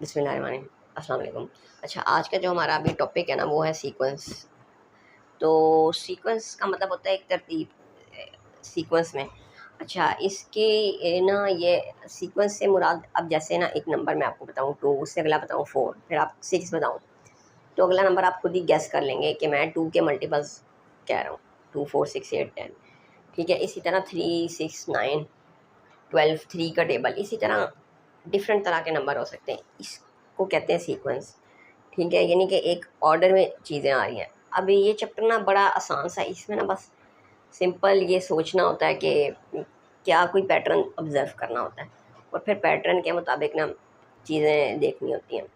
बिस्मिल्लाहिर्रहमानिर्रहीम। अस्सलाम वालेकुम। अच्छा, आज का जो हमारा अभी टॉपिक है ना वो है सीक्वेंस। तो सीक्वेंस का मतलब होता है एक तरतीब सीक्वेंस में। अच्छा, इसके ना ये सीक्वेंस से मुराद, अब जैसे ना एक नंबर मैं आपको बताऊँ टू, उससे अगला बताऊँ फोर, फिर आप सिक्स बताऊँ, तो अगला नंबर आप खुद ही गेस कर लेंगे कि मैं टू के मल्टीपल्स कह रहा हूँ, two four six eight ten. ठीक है, इसी तरह थ्री सिक्स नाइन 12 थ्री का टेबल, इसी तरह डिफरेंट तरह के नंबर हो सकते हैं। इसको कहते हैं सीक्वेंस। ठीक है, यानी कि एक ऑर्डर में चीज़ें आ रही हैं। अभी ये चैप्टर ना बड़ा आसान सा है, इसमें ना बस सिंपल ये सोचना होता है कि क्या कोई पैटर्न ऑब्जर्व करना होता है और फिर पैटर्न के मुताबिक ना चीज़ें देखनी होती हैं।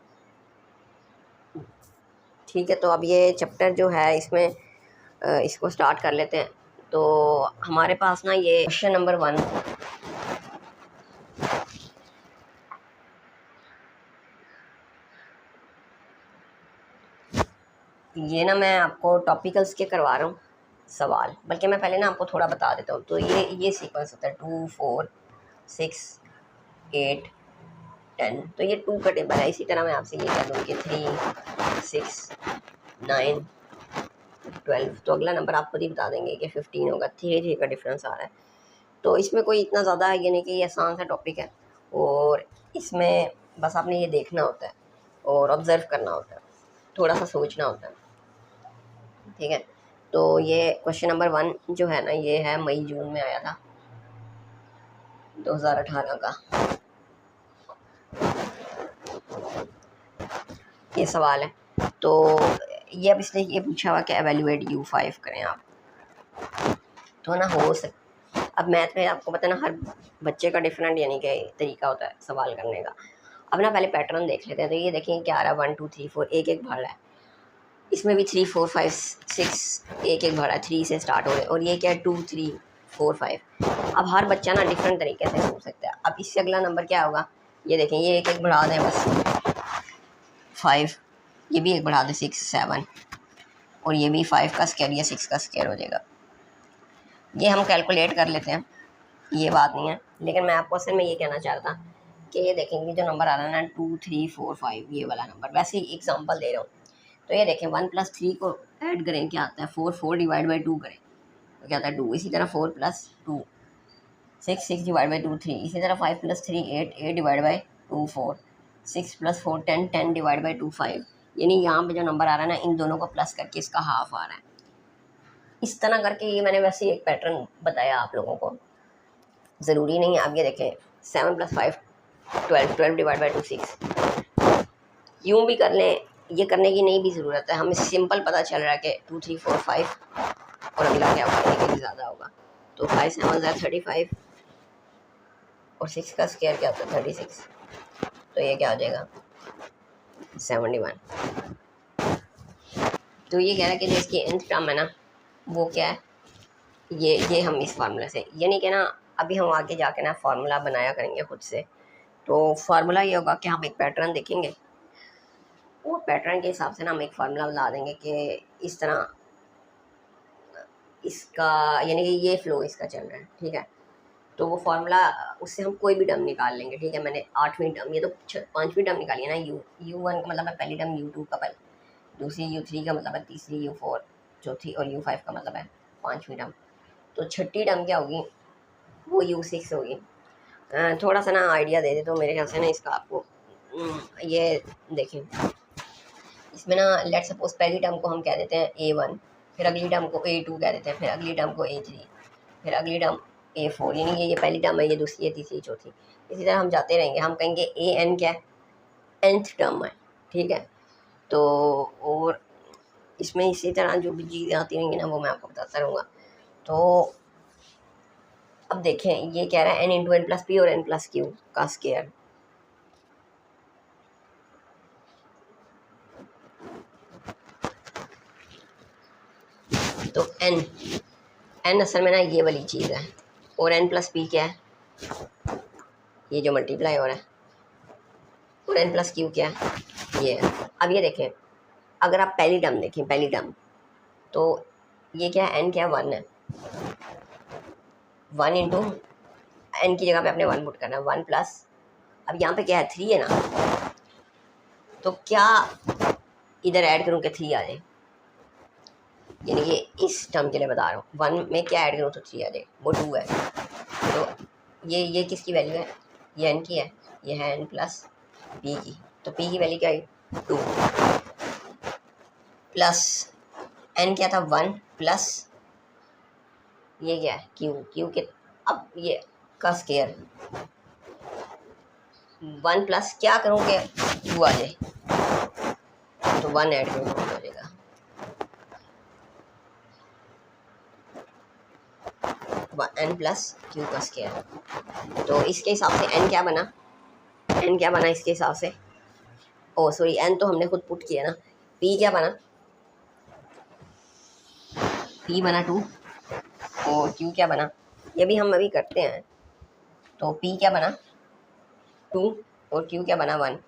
ठीक है, तो अब ये चैप्टर जो है इसमें इसको स्टार्ट कर लेते हैं। तो हमारे पास ना ये क्वेश्चन नंबर 1, ये ना मैं आपको टॉपिकल्स के करवा रहा हूँ सवाल, बल्कि मैं पहले ना आपको थोड़ा बता देता हूँ। तो ये सीक्वेंस होता है two four six eight ten, तो ये टू का टेबल है। इसी तरह मैं आपसे ये कह दूँ कि थ्री सिक्स नाइन 12, तो अगला नंबर आप खुद ही बता देंगे कि 15 होगा। धीरे धीरे का डिफरेंस आ रहा है, तो इसमें कोई इतना ज़्यादा ये नहीं कि ये आसान सा टॉपिक है, और इसमें बस आपने ये देखना होता है और ऑब्ज़र्व करना होता है, थोड़ा सा सोचना होता है। ठीक है, तो ये क्वेश्चन नंबर 1 जो है ना ये है मई जून में आया था 2018 का ये सवाल है। तो ये अब इसने ये पूछा हुआ कि एवेल्यूएट U5 करें आप, तो ना हो सकता, अब मैथ में आपको पता है ना हर बच्चे का डिफरेंट यानी कि तरीका होता है सवाल करने का। अब ना पहले पैटर्न देख लेते हैं। तो ये देखें क्या आ रहा है, 1 2 3 4 एक एक बढ़ रहा है। इसमें भी 3 4 5 6 एक एक बढ़ रहा है, 3 से स्टार्ट हो रहे हैं। और ये क्या है 2 3 4 5। अब हर बच्चा ना डिफरेंट तरीके से सोच सकता है। अब इससे अगला नंबर क्या होगा, ये देखें ये एक एक बढ़ा दें बस 5, ये भी एक बढ़ा दें 6 7, और ये भी 5 का स्क्वायर, ये 6 का स्क्वायर हो जाएगा। ये हम कैलकुलेट कर लेते हैं, ये बात नहीं है। लेकिन मैं आपको असल में ये कहना चाहता कि ये देखेंगे जो नंबर आ रहा है ना 2 3 4 5, ये वाला नंबर, वैसे ही एग्जांपल दे रहा हूँ। तो ये देखें 1 + 3 को ऐड करें क्या आता है 4, 4 डिवाइड बाई 2 करें तो क्या आता है 2। इसी तरह 4 + 2 6, 6 डिवाइड बाई 2 3। इसी तरह 5 + 3 8, 8 डिवाइड बाई 2 4, 6 + 4 10, 10 डिवाइड बाई 2 5। यानी यहाँ पे जो नंबर आ रहा है ना इन दोनों को प्लस करके इसका हाफ आ रहा है। इस तरह करके ये मैंने वैसे एक पैटर्न बताया आप लोगों को, ज़रूरी नहीं है। अब ये देखें 7 + 5 12, 12 डिवाइड बाई 2 6। यूँ भी कर लें, ये करने की नहीं भी ज़रूरत है, हमें सिंपल पता चल रहा है कि 2 3 4 5 और अगला क्या होगा, एक ज़्यादा होगा। तो 5 7 35 और 6 का स्क्वायर क्या होता है 36, तो ये क्या हो जाएगा 71। तो ये कह रहा है कि जो इसकी nth टर्म है ना वो क्या है, ये हम इस फार्मूला से, यानी कि ना अभी हम आगे जाके ना फार्मूला बनाया करेंगे खुद से। तो फार्मूला ये होगा कि हम एक पैटर्न देखेंगे, वो पैटर्न के हिसाब से ना हम एक फार्मूला बना देंगे कि इस तरह इसका, यानी कि ये फ्लो इसका चल रहा है। ठीक है, तो वो फार्मूला उससे हम कोई भी टर्म निकाल लेंगे। ठीक है, मैंने 8वीं टर्म, ये तो 5वीं टर्म निकाली है ना, U1 का मतलब है पहली टर्म, U2 का पहले, दूसरी U3 का मतलब है तीसरी, U4 चौथी, और U5 का मतलब है 5वीं टर्म। तो छठी टर्म क्या होगी, वो U6 होगी। थोड़ा सा ना आइडिया दे दे तो मेरे ख्याल से ना इसका आपको ये देखें, इसमें ना लेट सपोज पहली टर्म को हम कह देते हैं A1, फिर अगली टर्म को A2 कह देते हैं, फिर अगली टर्म को A3, फिर अगली टर्म A4, यानी ये पहली टर्म है, ये दूसरी है, तीसरी, चौथी। इसी तरह हम जाते रहेंगे, हम कहेंगे AN क्या है, nth टर्म है। ठीक है, तो और इसमें इसी तरह जो भी चीज़ें आती रहेंगी ना वो मैं आपको बताता रहूँगा। तो अब देखें ये कह रहा है n × n + p और n + q का स्क्वायर। तो n असल में ना ये वाली चीज़ है, और n + p क्या है, ये जो मल्टीप्लाई हो रहा है, और n + q क्या है, ये है। अब ये देखें, अगर आप पहली टर्म देखें, पहली टर्म तो ये क्या है, n क्या है 1 है, 1 इंटू n की जगह पे आपने 1 पुट करना है, 1 प्लस, अब यहाँ पे क्या है 3 है ना, तो क्या इधर ऐड करूँ कि 3 आ जाए, यानी कि इस टर्म के लिए बता रहा हूँ, 1 में क्या ऐड करूँ तो 3 आ जाए, वो 2 है। तो ये किसकी वैल्यू है, ये n की है, ये है n प्लस p की। तो p की वैल्यू क्या आई 2 प्लस n क्या था 1 प्लस ये क्या है q के, अब ये का स्केयर 1 प्लस क्या करूँ कि q आ जाए, तो 1 ऐड करूँ तो हो जाएगा n प्लस q का स्केयर। तो इसके हिसाब से n क्या बना, इसके हिसाब से, ओ सॉरी n तो हमने खुद पुट किया ना, p क्या बना, p बना 2 और q क्या बना, ये भी हम अभी करते हैं। तो p क्या बना 2 और q क्या बना 1।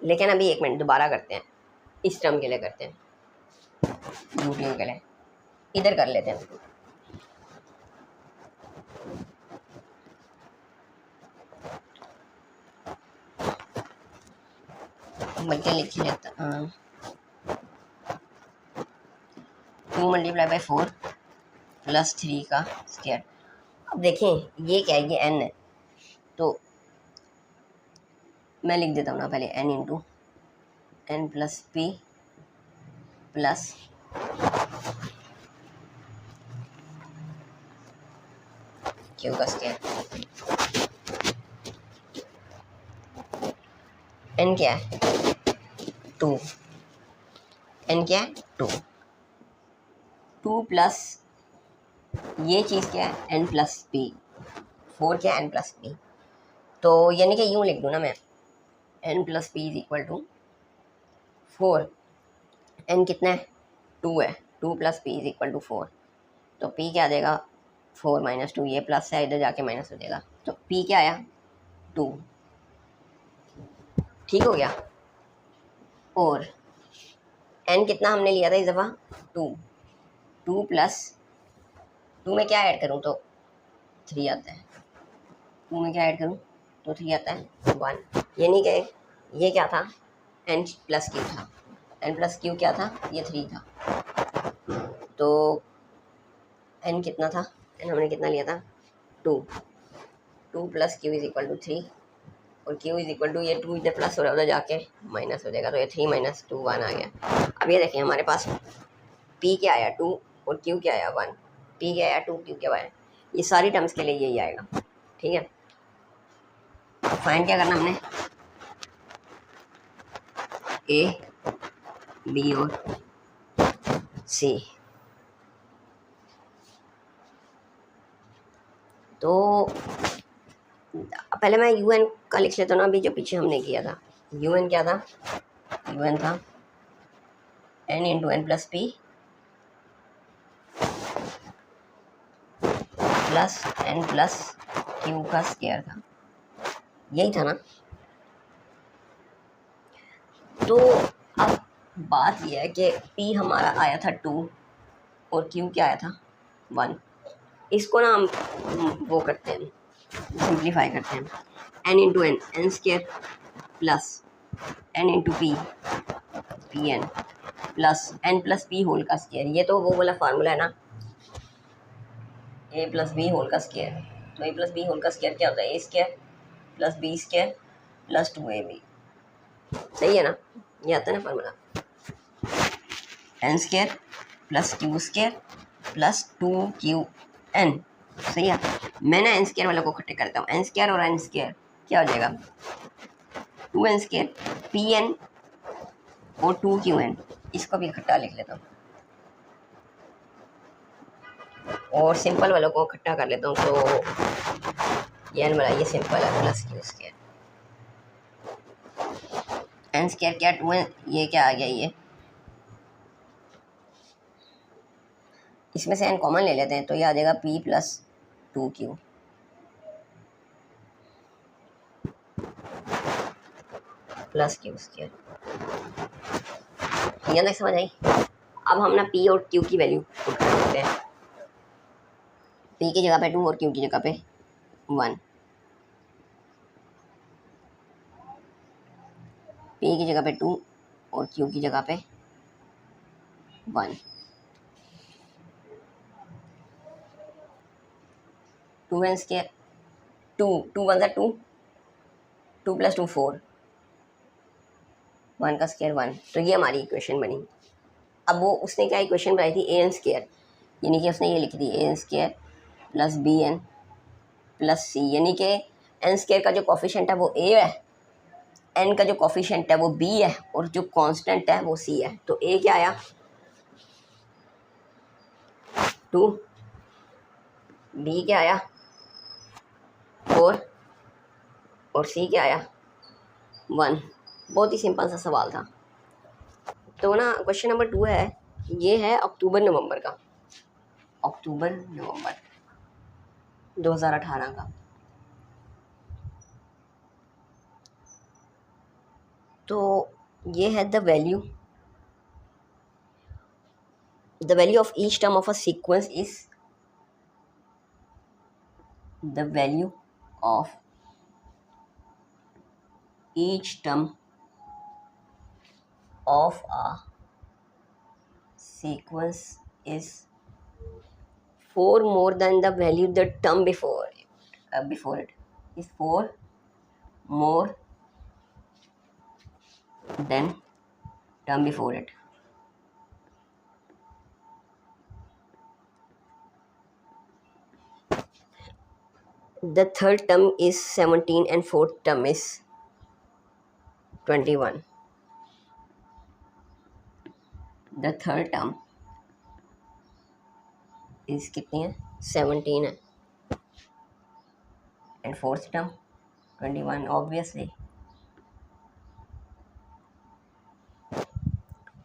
लेकिन अभी एक मिनट दोबारा करते हैं, इस टर्म के लिए करते हैं, u के लिए इधर कर लेते हैं। बल्कि लिख लेता 2 मल्टीप्लाई बाई 4 प्लस 3 का स्क्वायर। अब देखें ये क्या है, ये n है, तो मैं लिख देता हूँ ना पहले n into n plus p plus q का स्क्वायर। n क्या है 2, n क्या है 2 प्लस ये चीज़ क्या है n प्लस पी, 4 क्या है n प्लस पी। तो यानी कि यूँ लिख दूँ ना मैं, n plus p is equal to 4, n कितना है 2 है, 2 plus p is equal to 4। तो p क्या आ जाएगा 4 माइनस 2, ये प्लस है इधर जाके माइनस हो जाएगा, तो p क्या आया 2, ठीक हो गया। और n कितना हमने लिया था इस दफ़ा 2 प्लस 2 में क्या ऐड करूँ तो 3 आता है, 2 में क्या ऐड करूँ तो 3 आता है 1, यानी कि ये क्या था n प्लस क्यू था, n प्लस क्यू क्या था ये 3 था। तो n कितना था, n हमने कितना लिया था 2 plus q is equal to 3 और q इज इक्वल टू ये 2 इधर प्लस हो रहा है जाके माइनस हो जाएगा, तो ये 3 माइनस 2 1 आ गया। अब ये देखें हमारे पास p क्या आया 2 और q क्या आया 1, p क्या आया 2 q क्या आया, ये सारी टर्म्स के लिए यही आएगा, ठीक है। फाइंड क्या करना हमने, a b और c। तो पहले मैं यू एन का लिख लेता हूँ ना, अभी जो पीछे हमने किया था यू एन क्या था, यू एन था n into n plus p plus n plus q का स्क्वायर था, यही था ना। तो अब बात यह है कि p हमारा आया था 2 और q क्या आया था 1। इसको ना हम वो करते हैं सिंप्लीफाई करते हैं, n into n square plus n into p n plus n plus p whole का स्क्वायर। ये तो वो वाला फार्मूला है ना a प्लस बी होल का स्क्वायर। तो a प्लस बी होल का स्क्वायर क्या होता है, a square plus b square plus 2ab, सही है ना, ये आता है ना formula, n square plus q square plus 2qn, सही है। मैं ना एन स्क्वायर वाला को इकट्ठे करता हूँ, एन स्क्वायर और एन स्क्वायर क्या हो जाएगा 2n स्क्वायर पी एन और 2qn, इसको भी इकट्ठा लिख लेता हूँ और सिंपल वालों को इकट्ठा कर लेता हूँ। तो ये एन वाला ये सिंपल है plus q square, n square क्या 2n, ये क्या आ गया ये, इसमें से n कॉमन ले लेते हैं तो ये आ जाएगा p plus 2q plus q square. यहाँ तक समझ आई। अब हम ना p और q की वैल्यू पुट कर सकते हैं, p की जगह पे 2 और q की जगह पे 1। पी की जगह पे 2 और क्यू की जगह पे 1। 2n स्क्वायर 2 2 1 2 2 + 2 4 1 का स्क्वायर 1। तो ये हमारी इक्वेशन बनी। अब वो उसने क्या इक्वेशन बनाई थी an स्क्वायर, यानी कि उसने ये लिखी थी an square plus bn plus c, यानी कि n स्क्वायर का जो कॉफिशेंट है वो a है, n का जो कॉफिशेंट है वो b है और जो कांस्टेंट है वो c है। तो a क्या आया 2, b क्या आया 4 और c क्या आया 1। बहुत ही सिंपल सा सवाल था। तो ना क्वेश्चन नंबर 2 है, ये है अक्टूबर नवंबर का, अक्टूबर नवंबर 2018 का। तो ये है the value of each term of a sequence is the value of each term of a sequence is 4 more than the value the term before it is 4 more than term before it। The third term is 17 and fourth term is 21। The third term is कितनी है 17 है and fourth term 21 obviously।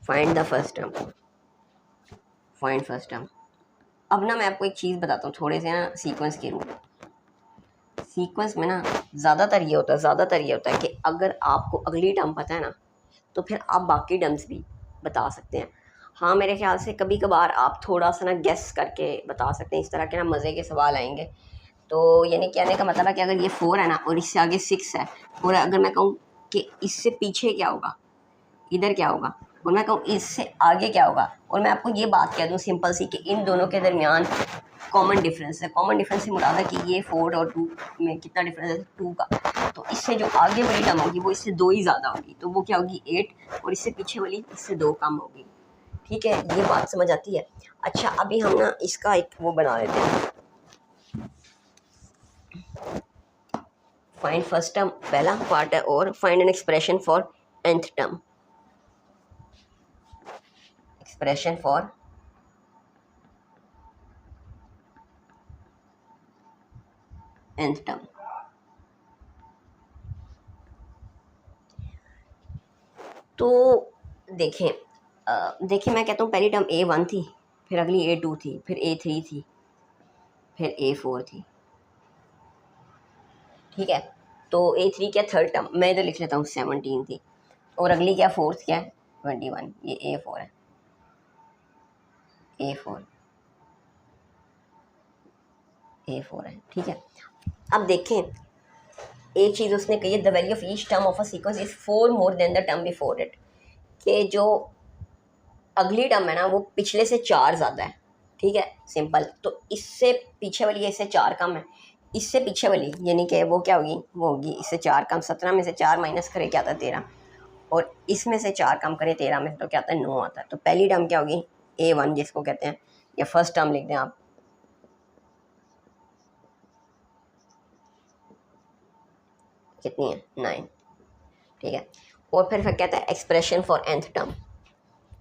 Find the first term, find first term। अब ना मैं आपको एक चीज़ बताता हूँ थोड़े से ना सीक्वेंस के रूप। सीक्वेंस में ना ज़्यादातर ये होता है कि अगर आपको अगली टर्म पता है ना तो फिर आप बाकी टर्म्स भी बता सकते हैं। हाँ मेरे ख्याल से कभी कभार आप थोड़ा सा ना गेस करके बता सकते हैं, इस तरह के ना मज़े के सवाल आएंगे। तो यानी कहने का मतलब है कि अगर ये 4 है ना और इससे आगे 6 है और अगर मैं कहूँ कि इससे पीछे क्या होगा, इधर क्या होगा, और मैं कहूँ इससे आगे क्या होगा, और मैं आपको ये बात कह दूँ सिंपल सी कि इन दोनों के दरमियान कॉमन डिफरेंस है। कॉमन डिफरेंस से मुराद है कि ये 4 और 2 में कितना डिफरेंस है 2 का। तो इससे जो आगे वाली टर्म होगी वो इससे 2 ही ज़्यादा होगी, तो वो क्या होगी 8, और इससे पीछे वाली इससे 2 कम होगी। ठीक है, ये बात समझ आती है। अच्छा अभी हम ना इसका एक वो बना लेते हैं। फाइंड फर्स्ट टर्म पहला पार्ट है और find an expression for nth term. Expression for nth term. तो देखें मैं कहता हूँ पहली टर्म A1 थी, फिर अगली A2 थी, फिर A3 थी, फिर A4 थी। ठीक है, तो A3 क्या थर्ड टर्म, मैं इधर लिख लेता हूँ 17 थी, और अगली क्या फोर्थ क्या है 21। ये A4 है, A4 है। ठीक है, अब देखें एक चीज़ उसने कही है, the value of each term of a sequence is 4 more than the term before it, कि जो अगली टर्म है ना वो पिछले से 4 ज़्यादा है। ठीक है सिंपल, तो इससे पीछे वाली है इससे 4 कम है, इससे पीछे वाली यानी कि वो क्या होगी, वो होगी इससे 4 कम। 17 में से 4 माइनस करे क्या आता है 13, और इसमें से 4 कम करे 13 में से तो क्या आता है 9 आता है। तो पहली टर्म क्या होगी A1 जिसको कहते हैं, या फर्स्ट टर्म लिख दें आप, कितनी है 9। ठीक है, और फिर कहता है एक्सप्रेशन फॉर nth टर्म।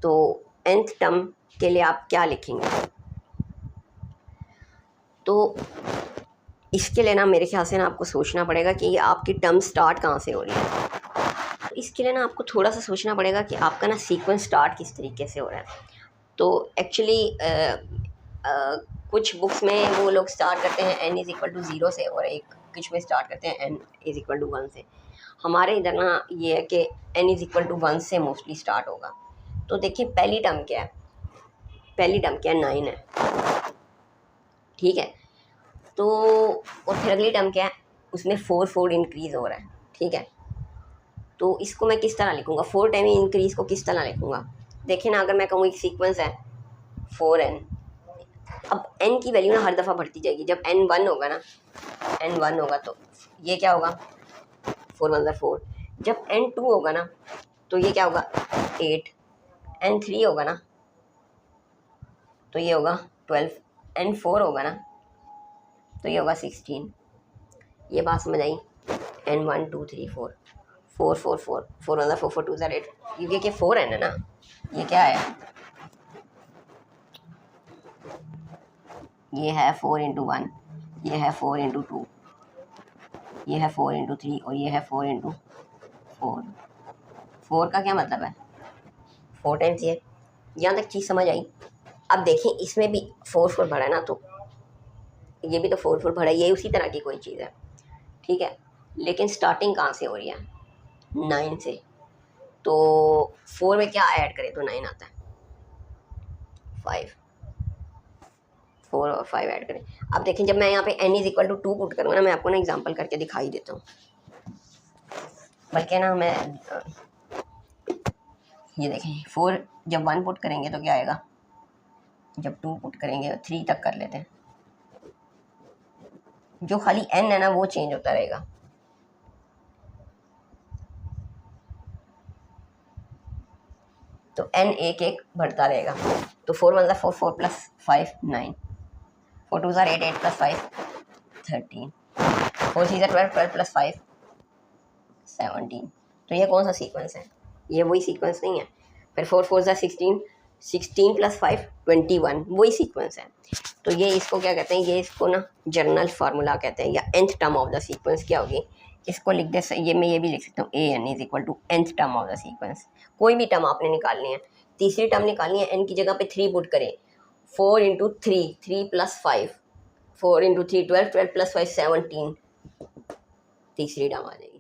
तो nth टर्म के लिए आप क्या लिखेंगे, तो इसके लिए ना मेरे ख्याल से ना आपको सोचना पड़ेगा कि ये आपकी टर्म स्टार्ट कहाँ से हो रही है। तो इसके लिए ना आपको थोड़ा सा सोचना पड़ेगा कि आपका ना सीक्वेंस स्टार्ट किस तरीके से हो रहा है। तो एक्चुअली कुछ बुक्स में वो लोग स्टार्ट करते हैं n = 0 से, और एक कुछ में स्टार्ट करते हैं n = 1 से। हमारे इधर ना ये है कि n = 1 से मोस्टली स्टार्ट होगा। तो देखिए पहली टर्म क्या है, 9 है। ठीक है, तो और फिर अगली टर्म क्या है, उसमें 4 इंक्रीज़ हो रहा है। ठीक है, तो इसको मैं किस तरह लिखूँगा, 4 टाइम इंक्रीज को किस तरह लिखूँगा। देखिए ना, अगर मैं कहूँ एक सीक्वेंस है 4n, अब n की वैल्यू ना हर दफ़ा बढ़ती जाएगी। जब n 1 होगा ना, n 1 होगा तो ये क्या होगा 4 1 4। जब n 2 होगा ना तो ये क्या होगा 8, n 3 होगा ना तो ये होगा 12, n 4 होगा ना तो ये होगा 16। ये बात समझ आई। n 1 2 3 4 4 4 4 4 1 4 4 2 8, क्योंकि ये 4n है ना, ये क्या है, ये है 4 इंटू 1, ये है 4 इंटू 2, ये है 4 इंटू 3 और ये है 4 इंटू 4। 4 का क्या मतलब है 4 टाइम्स ये। यहाँ तक चीज़ समझ आई। अब देखें इसमें भी 4 4 बढ़ा है ना, तो ये भी तो 4 4 बढ़ा है, ये उसी तरह की कोई चीज़ है, ठीक है। लेकिन स्टार्टिंग कहाँ से हो रही है 9 से, तो 4 में क्या ऐड करें तो 9 आता है, 5, 4 और 5 ऐड करें। अब देखें जब मैं यहाँ पे n is equal to 2 put करूँगा ना, मैं आपको ना एग्जांपल करके दिखाई देता हूँ, बल्कि ना मैं ये देखें 4 जब 1 पुट करेंगे तो क्या आएगा, जब 2 पुट करेंगे 3 तक कर लेते हैं, जो खाली n है ना वो चेंज होता रहेगा। तो n एक एक बढ़ता रहेगा। तो 4 1 4 4 प्लस 5 9, 4 2 8 8 प्लस 5 13, 4 3 12 12 प्लस 5 17। तो ये कौन सा सीक्वेंस है, ये वही सीक्वेंस नहीं है। फिर 4 4 16, 16 प्लस 5 21, वही सीक्वेंस है। तो ये इसको क्या कहते हैं, ये इसको ना जर्नल फार्मूला कहते हैं, या nth term of the sequence क्या होगी, इसको लिख दे। ये मैं ये भी लिख सकता हूँ an is equal to nth term of the sequence. कोई भी टर्म आपने निकालनी है, तीसरी टर्म निकालनी है, n की जगह पे 3 पुट करें, 4 इंटू 3 3 प्लस 5, 4 इंटू 3 12 12 प्लस 5 17, तीसरी टर्म आ जाएगी।